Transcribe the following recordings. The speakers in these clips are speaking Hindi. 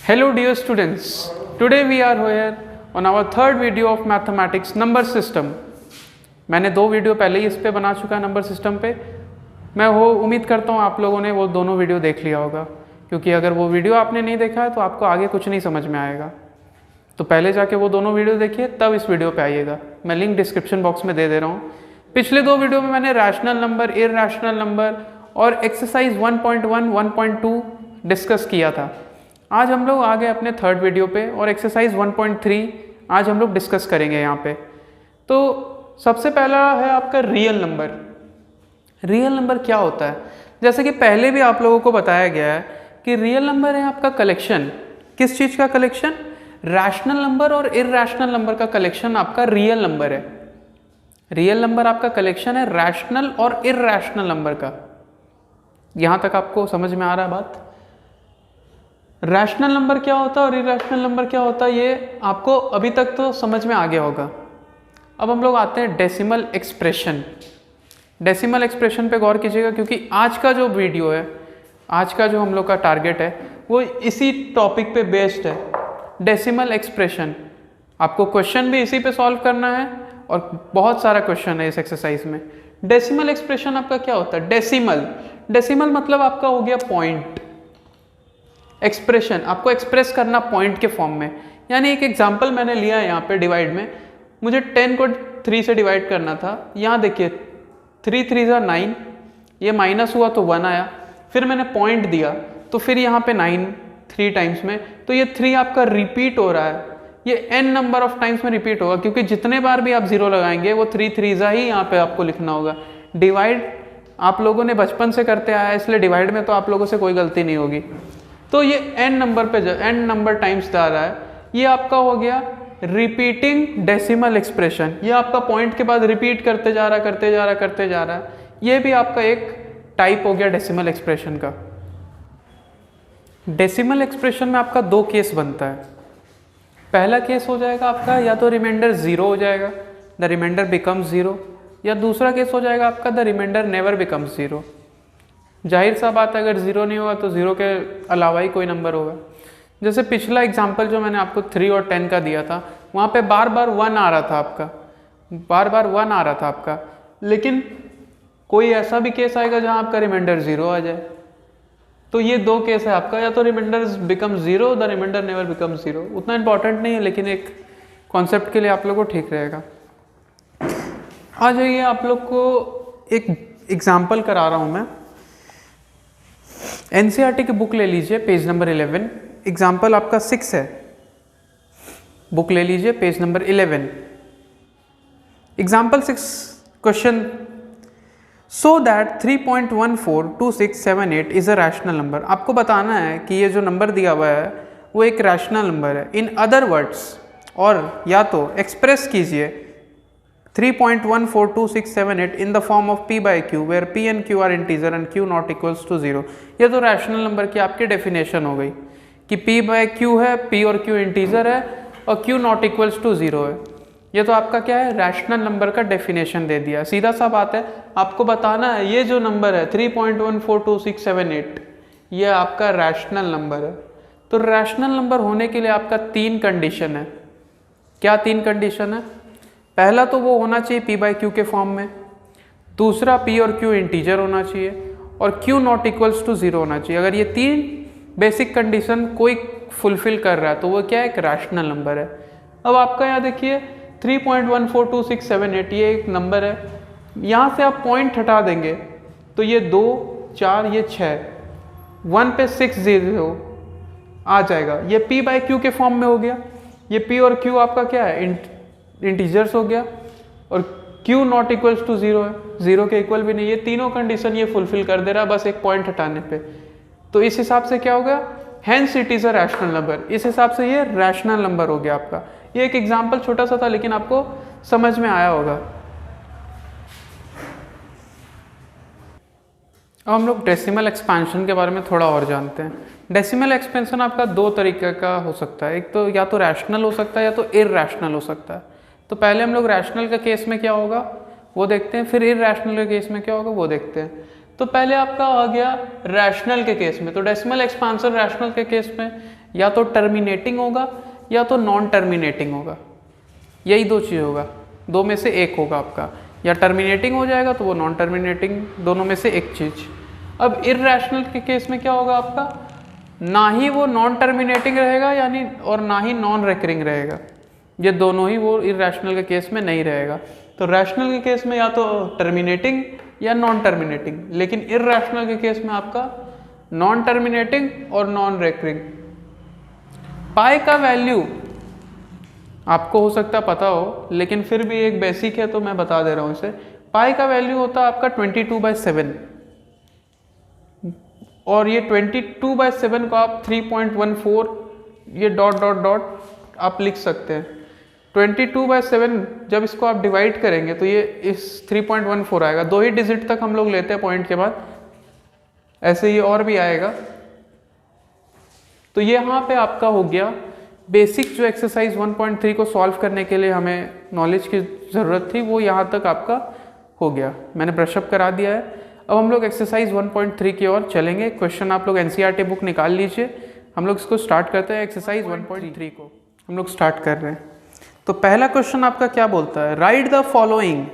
Hello dear students, today we are here on our third video of mathematics number system. मैंने दो वीडियो पहले ही इस पे बना चुका है नंबर सिस्टम पे। मैं वो उम्मीद करता हूँ आप लोगों ने वो दोनों वीडियो देख लिया होगा, क्योंकि अगर वो वीडियो आपने नहीं देखा है तो आपको आगे कुछ नहीं समझ में आएगा। तो पहले जाके वो दोनों वीडियो देखिए, तब इस वीडियो पे आइएगा। मैं लिंक डिस्क्रिप्शन बॉक्स में दे रहा हूँ। पिछले दो वीडियो में मैंने रैशनल नंबर, इरैशनल नंबर और एक्सरसाइज 1.1, 1.2 डिस्कस किया था। आज हम लोग आ गए अपने थर्ड वीडियो पे और एक्सरसाइज 1.3 आज हम लोग डिस्कस करेंगे यहाँ पे। तो सबसे पहला है आपका रियल नंबर। रियल नंबर क्या होता है? जैसे कि पहले भी आप लोगों को बताया गया है कि रियल नंबर है आपका कलेक्शन। किस चीज़ का कलेक्शन? रैशनल नंबर और इरैशनल नंबर का कलेक्शन आपका रियल नंबर है। रियल नंबर आपका कलेक्शन है रैशनल और इरैशनल नंबर का। यहाँ तक आपको समझ में आ रहा है बात? रैशनल नंबर क्या होता है और इरैशनल नंबर क्या होता है, ये आपको अभी तक तो समझ में आ गया होगा। अब हम लोग आते हैं डेसिमल एक्सप्रेशन। डेसिमल एक्सप्रेशन पे गौर कीजिएगा, क्योंकि आज का जो वीडियो है, आज का जो हम लोग का टारगेट है वो इसी टॉपिक पे बेस्ड है, डेसिमल एक्सप्रेशन। आपको क्वेश्चन भी इसी पे सॉल्व करना है और बहुत सारा क्वेश्चन है इस एक्सरसाइज में। डेसिमल एक्सप्रेशन आपका क्या होता है? डेसिमल मतलब आपका हो गया पॉइंट। एक्सप्रेशन आपको एक्सप्रेस करना पॉइंट के फॉर्म में। यानी एक एग्जांपल मैंने लिया है यहाँ पे डिवाइड में। मुझे 10 को 3 से डिवाइड करना था। यहाँ देखिए 3 3 9, ये माइनस हुआ तो 1 आया। फिर मैंने पॉइंट दिया तो फिर यहाँ पे 9 3 टाइम्स में, तो ये 3 आपका रिपीट हो रहा है। ये n नंबर ऑफ टाइम्स में रिपीट होगा, क्योंकि जितने बार भी आप 0 लगाएंगे वो 3 3 ही यहाँ पे आपको लिखना होगा। डिवाइड आप लोगों ने बचपन से करते आया, इसलिए डिवाइड में तो आप लोगों से कोई गलती नहीं होगी। तो ये n नंबर पे n नंबर टाइम्स जा रहा है, ये आपका हो गया रिपीटिंग डेसिमल एक्सप्रेशन। ये आपका पॉइंट के बाद रिपीट करते जा रहा है। ये भी आपका एक टाइप हो गया डेसिमल एक्सप्रेशन का। डेसिमल एक्सप्रेशन में आपका दो केस बनता है। पहला केस हो जाएगा आपका या तो रिमाइंडर 0 हो जाएगा, द रिमाइंडर बिकम्स 0, या दूसरा केस हो जाएगा आपका द रिमाइंडर नेवर बिकम्स 0। जाहिर सा बात है, अगर 0 नहीं होगा तो 0 के अलावा ही कोई नंबर होगा। जैसे पिछला एग्जांपल जो मैंने आपको 3 और 10 का दिया था, वहाँ पे बार बार 1 आ रहा था आपका, लेकिन कोई ऐसा भी केस आएगा जहाँ आपका रिमाइंडर 0 आ जाए। तो ये दो केस है आपका, या तो reminder become 0, the reminder never become 0। उतना इंपॉर्टेंट नहीं है, लेकिन एक कॉन्सेप्ट के लिए आप लोग को ठीक रहेगा। आ जाइए, आप लोग को एक एग्जाम्पल करा रहा हूँ मैं। एनसीईआरटी की बुक ले लीजिए, पेज नंबर 11। एग्जाम्पल आपका 6 है, बुक ले लीजिए, page number 11। Example 6 question, so that 3.142678 is a rational number. आपको बताना है कि ये जो नंबर दिया हुआ है वो एक रैशनल नंबर है। इन अदर वर्ड्स, और या तो एक्सप्रेस कीजिए 3.142678 in the form of p by q where p and q are integer and q not equals to 0। ये तो रैशनल नंबर की आपकी डेफिनेशन हो गई कि p by q है, p और q इंटीजर है और q not equals to 0 है। ये तो आपका क्या है? रैशनल नंबर का डेफिनेशन दे दिया। सीधा सा बात है, आपको बताना है ये जो नंबर है 3.142678 ये आपका रैशनल नंबर है। तो रैशनल नंबर होने के लिए आपका 3 कंडीशन है। क्या 3 कंडीशन है? पहला तो वो होना चाहिए p बाई क्यू के फॉर्म में, दूसरा p और q इंटीजर होना चाहिए, और q नॉट इक्वल्स टू 0 होना चाहिए। अगर ये 3 बेसिक कंडीशन कोई फुलफिल कर रहा है तो वो क्या है? एक रैशनल नंबर है। अब आपका यहाँ देखिए 3.142678 ये एक नंबर है। यहाँ से आप पॉइंट हटा देंगे तो ये 2 4 ये 6, 1 पे 6 0 आ जाएगा। ये p बाई क्यू के फॉर्म में हो गया। ये p और q आपका क्या है? इंटीजर्स हो गया, और q नॉट इक्वल्स टू 0 है, 0 के इक्वल भी नहीं। ये तीनों कंडीशन ये फुलफिल कर दे रहा है बस एक पॉइंट हटाने पे। तो इस हिसाब से क्या होगा? Hence it is a rational number. इस हिसाब से ये रैशनल नंबर हो गया आपका। ये एक एग्जांपल छोटा सा था, लेकिन आपको समझ में आया होगा। अब हम लोग डेसिमल एक्सपेंशन के बारे में थोड़ा और जानते हैं। डेसिमल एक्सपेंशन आपका दो तरीके का हो सकता है। एक तो या तो रैशनल हो सकता है या तो इरैशनल हो सकता है। तो पहले हम लोग रैशनल के केस में क्या होगा वो देखते हैं, फिर इरैशनल के केस में क्या होगा वो देखते हैं। तो पहले आपका आ गया रैशनल के केस में, तो डेसिमल एक्सपांशन रैशनल के केस में या तो टर्मिनेटिंग होगा या तो नॉन टर्मिनेटिंग होगा, यही दो चीज़ होगा, दो में से एक होगा आपका, या टर्मिनेटिंग हो जाएगा तो वो नॉन टर्मिनेटिंग, दोनों में से एक चीज़। अब इर्रेशनल के केस में क्या होगा आपका, ना ही वो नॉन टर्मिनेटिंग रहेगा यानी और ना ही नॉन रिकरिंग रहेगा, ये दोनों ही वो इर्रेशनल के केस में नहीं रहेगा। तो रैशनल के केस में या तो टर्मिनेटिंग या नॉन टर्मिनेटिंग, लेकिन इर्रेशनल के केस में आपका नॉन टर्मिनेटिंग और नॉन रिकरिंग। पाई का वैल्यू आपको हो सकता है पता हो, लेकिन फिर भी एक बेसिक है तो मैं बता दे रहा हूँ इसे। पाई का वैल्यू होता है आपका 22/7, और ये 22/7 को आप 3.14 ये डॉट डॉट डॉट आप लिख सकते हैं। 22/7 जब इसको आप डिवाइड करेंगे तो ये इस 3.14 आएगा, 2 ही डिजिट तक हम लोग लेते हैं पॉइंट के बाद, ऐसे ये और भी आएगा। तो ये यहाँ पे आपका हो गया बेसिक, जो एक्सरसाइज 1.3 को सॉल्व करने के लिए हमें नॉलेज की ज़रूरत थी वो यहाँ तक आपका हो गया, मैंने ब्रशअप करा दिया है। अब हम लोग एक्सरसाइज 1.3 की ओर चलेंगे। क्वेश्चन आप लोग एनसीईआरटी बुक निकाल लीजिए, हम लोग इसको स्टार्ट करते हैं। एक्सरसाइज 1.3 को हम लोग स्टार्ट कर रहे हैं। तो पहला क्वेश्चन आपका क्या बोलता है, right the following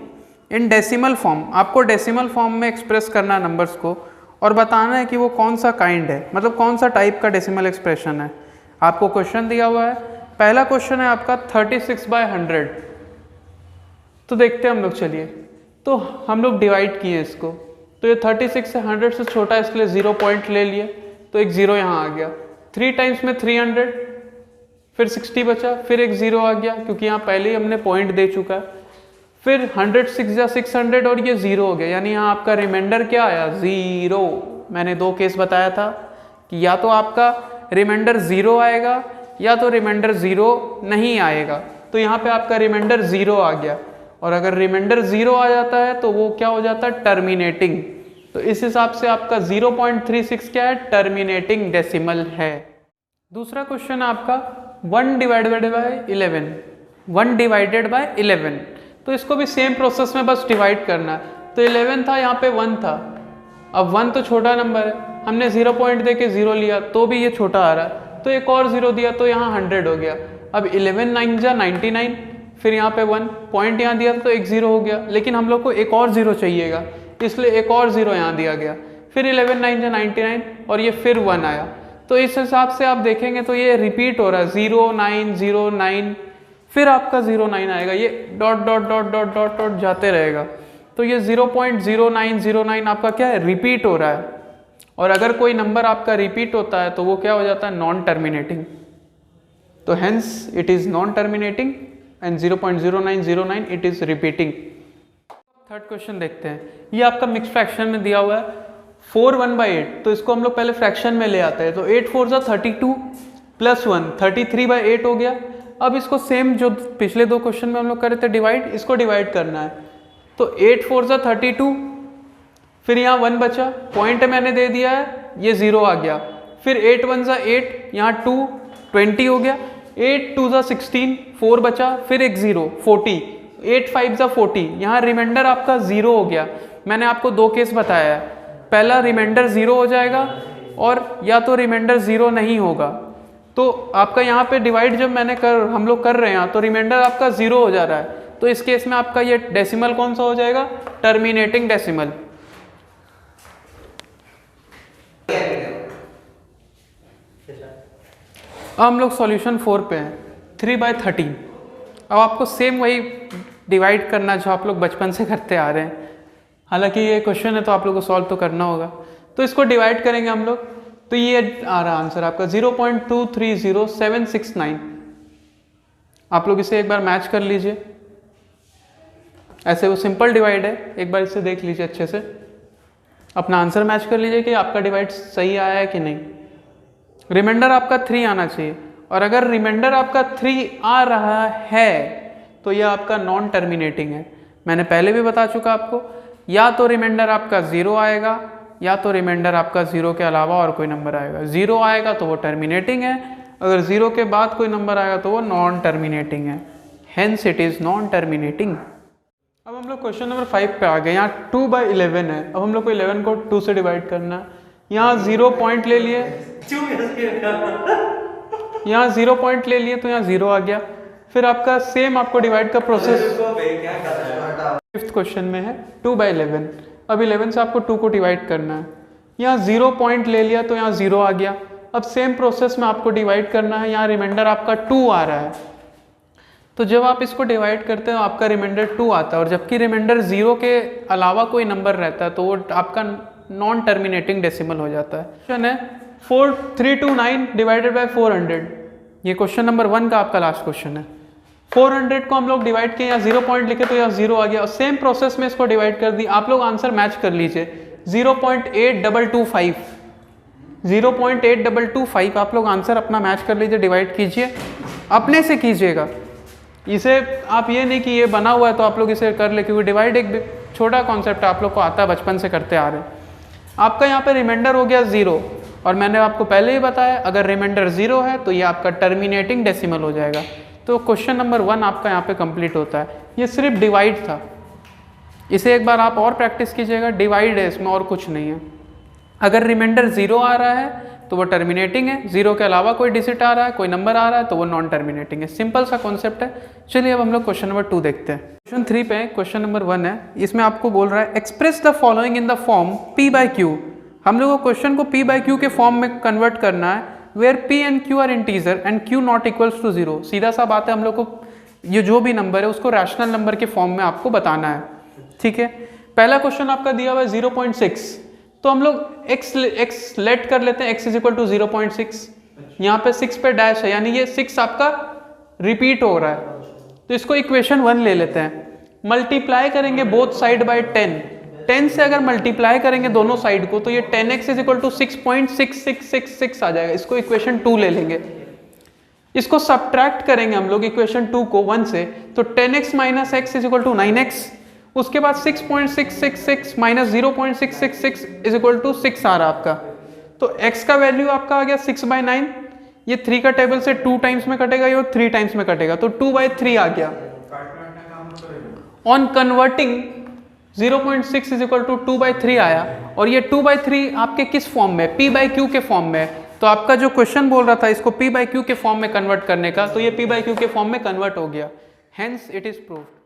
in decimal form. आपको डेसिमल फॉर्म में एक्सप्रेस करना है नंबर्स को और बताना है कि वो कौन सा काइंड है, मतलब कौन सा टाइप का डेसिमल एक्सप्रेशन है। आपको क्वेश्चन दिया हुआ है, पहला क्वेश्चन है आपका 36/100। तो देखते हैं हम लोग, चलिए तो हम लोग डिवाइड किए इसको, तो ये 36 से 100 से छोटा है इसलिए 0 पॉइंट ले लिए, तो एक 0 यहाँ आ गया। 3 टाइम्स में 300, फिर 60 बचा, फिर एक 0 आ गया क्योंकि यहाँ पहले ही हमने पॉइंट दे चुका है। फिर 106 या 600 और ये 0 हो गया, यानी यहाँ आपका रिमाइंडर क्या आया, 0। मैंने 2 केस बताया था कि या तो आपका रिमाइंडर 0 आएगा या तो रिमाइंडर 0 नहीं आएगा। तो यहाँ पे आपका रिमाइंडर 0 आ गया, और अगर रिमाइंडर 0 आ जाता है तो वो क्या हो जाता है, टर्मिनेटिंग। तो इस हिसाब से आपका 0.36 क्या है, टर्मिनेटिंग डेसिमल है। दूसरा क्वेश्चन आपका 1 डिवाइडेड बाय 11। तो इसको भी सेम प्रोसेस में बस डिवाइड करना है। तो 11 था, यहाँ पे 1 था। अब 1 तो छोटा नंबर है, हमने 0 पॉइंट दे के 0 लिया तो भी ये छोटा आ रहा है, तो एक और 0 दिया तो यहाँ 100 हो गया। अब 11 9 जा 99, फिर यहाँ पे 1 पॉइंट यहाँ दिया तो एक 0 हो गया, लेकिन हम लोग को एक और 0 चाहिएगा इसलिए एक और 0 यहाँ दिया गया। फिर 11 9 जा 99 और ये फिर 1 आया। तो इस हिसाब से आप देखेंगे तो ये रिपीट हो रहा है, 0 9 0 9, फिर आपका 0 9 आएगा, ये dot dot dot dot dot dot जाते रहेगा। तो ये 0.0909 आपका क्या है, रिपीट हो रहा है। और अगर कोई नंबर आपका रिपीट होता है तो वो क्या हो जाता है, नॉन टर्मिनेटिंग। तो hence it is non terminating and 0.0909 it is repeating. Third question देखते हैं, ये आपका मिक्स फ्रैक्शन में दिया हुआ है 4 1/8। तो इसको हम लोग पहले फ्रैक्शन में ले आते हैं। तो 8 4 जा 32 प्लस 1 33/8 हो गया। अब इसको सेम जो पिछले 2 क्वेश्चन में हम लोग कर रहे थे डिवाइड, इसको डिवाइड करना है। तो 8 4 जा 32, फिर यहाँ 1 बचा, पॉइंट मैंने दे दिया है, ये 0 आ गया। फिर 8 1 जा 8, यहाँ 2 20 हो गया। 8 2 जा 16, 4 बचा, फिर एक 0 40, 8 5 जा 40, यहाँ रिमाइंडर आपका 0 हो गया। मैंने आपको 2 केस बताया है, पहला रिमाइंडर 0 हो जाएगा और या तो रिमाइंडर 0 नहीं होगा। तो आपका यहाँ पे डिवाइड जब हम लोग कर रहे हैं तो रिमाइंडर आपका 0 हो जा रहा है। तो इस केस में आपका ये डेसिमल कौन सा हो जाएगा, टर्मिनेटिंग डेसिमल। अब हम लोग सॉल्यूशन 4 पे हैं, 3/13। अब आपको सेम वही डिवाइड करना जो आप लोग बचपन से करते आ रहे हैं। हालांकि ये क्वेश्चन है तो आप लोग को सॉल्व तो करना होगा। तो इसको डिवाइड करेंगे हम लोग, तो ये आ रहा आंसर आपका 0.230769। आप लोग इसे एक बार मैच कर लीजिए, ऐसे वो सिंपल डिवाइड है, एक बार इसे देख लीजिए अच्छे से, अपना आंसर मैच कर लीजिए कि आपका डिवाइड सही आया है कि नहीं। रिमाइंडर आपका 3 आना चाहिए, और अगर रिमाइंडर आपका 3 आ रहा है तो यह आपका नॉन टर्मिनेटिंग है। मैंने पहले भी बता चुका आपको, या तो रिमाइंडर आपका 0 आएगा या तो रिमाइंडर आपका 0 के अलावा और कोई नंबर आएगा। 0 आएगा तो वो टर्मिनेटिंग है, अगर 0 के बाद कोई नंबर आएगा तो वो नॉन टर्मिनेटिंग है, hence it is non terminating. अब हम लोग क्वेश्चन नंबर 5 पे आ गए। यहाँ 2/11 है। अब हम लोग को 11 को 2 से डिवाइड करना है। यहाँ 0 पॉइंट ले लिए, यहाँ 0 पॉइंट ले लिए तो यहाँ 0 आ गया। फिर आपका सेम आपको डिवाइड का प्रोसेस फिफ्थ क्वेश्चन में है 2/11। अब 11 से आपको 2 को डिवाइड करना है। यहाँ 0 पॉइंट ले लिया तो यहाँ 0 आ गया। अब सेम प्रोसेस में आपको डिवाइड करना है, यहाँ रिमाइंडर आपका 2 आ रहा है। तो जब आप इसको डिवाइड करते हो आपका रिमाइंडर 2 आता है, और जबकि रिमाइंडर 0 के अलावा कोई नंबर रहता है तो वो आपका नॉन टर्मिनेटिंग डेसिमल हो जाता है। क्वेश्चन है 4329 डिवाइडेड बाय 400। ये क्वेश्चन नंबर 1 का आपका लास्ट क्वेश्चन है। 400 को हम लोग डिवाइड किए, यहाँ 0 पॉइंट लिखे तो यहाँ 0 आ गया, और सेम प्रोसेस में इसको डिवाइड कर दी। आप लोग आंसर मैच कर लीजिए 0.8225, 0.8225 आप लोग आंसर अपना मैच कर लीजिए, डिवाइड कीजिए, अपने से कीजिएगा। इसे आप ये नहीं कि ये बना हुआ है तो आप लोग इसे कर ले, क्योंकि डिवाइड एक छोटा कॉन्सेप्ट है, आप लोग को आता है, बचपन से करते आ रहे हैं। आपका यहाँ पे रिमाइंडर हो गया 0, और मैंने आपको पहले ही बताया अगर रिमाइंडर 0 है तो ये आपका टर्मिनेटिंग डेसिमल हो जाएगा। तो क्वेश्चन नंबर 1 आपका यहाँ पे कंप्लीट होता है। ये सिर्फ डिवाइड था, इसे एक बार आप और प्रैक्टिस कीजिएगा। डिवाइड है इसमें, और कुछ नहीं है। अगर रिमाइंडर 0 आ रहा है तो वो टर्मिनेटिंग है, 0 के अलावा कोई डिजिट आ रहा है, कोई नंबर आ रहा है तो वो नॉन टर्मिनेटिंग है। सिंपल सा कॉन्सेप्ट है। चलिए अब हम लोग क्वेश्चन नंबर 2 देखते हैं। क्वेश्चन 3 पे क्वेश्चन नंबर 1 है, इसमें आपको बोल रहा है express the following in the form p/q। हम लोग को क्वेश्चन को p/q के फॉर्म में कन्वर्ट करना है, where p and q are integer and q not equals to 0। सीधा सा बात है, हम लोग को ये जो भी नंबर है उसको रैशनल नंबर के फॉर्म में आपको बताना है। ठीक है, पहला क्वेश्चन आपका दिया हुआ है 0.6, तो हम लोग x लेट कर लेते हैं, x इज इक्वल टू 0.6। यहाँ पे 6 पे डैश है, यानी ये 6 आपका रिपीट हो रहा है, तो इसको इक्वेशन 1 ले लेते हैं। मल्टीप्लाई करेंगे बोथ साइड बाय 10 से अगर मल्टीप्लाई करेंगे दोनों साइड को तो ये 10x इज इक्वल टू 6.6666 आ जाएगा। इसको इक्वेशन 2 ले लेंगे। इसको सब्ट्रैक्ट करेंगे हम लोग इक्वेशन 2 को 1 से, तो 10x minus x is equal to 9x। उसके बाद 6.666 माइनस 0.666 इज इक्वल टू 6 आ रहा आपका। तो x का वैल्यू आपका आ गया 6/9। ये 3 का टेबल से 2 टाइम्स में कटेगा, ये 3 टाइम्स में कटेगा, तो 2/3 आ गया। On converting 0.6 is equal to 2/3 आया, और ये 2/3 आपके किस फॉर्म में, p/q के फॉर्म में। तो आपका जो क्वेश्चन बोल रहा था इसको p/q के फॉर्म में कन्वर्ट करने का, तो ये p/q के फॉर्म में कन्वर्ट हो गया। Hence it is proved.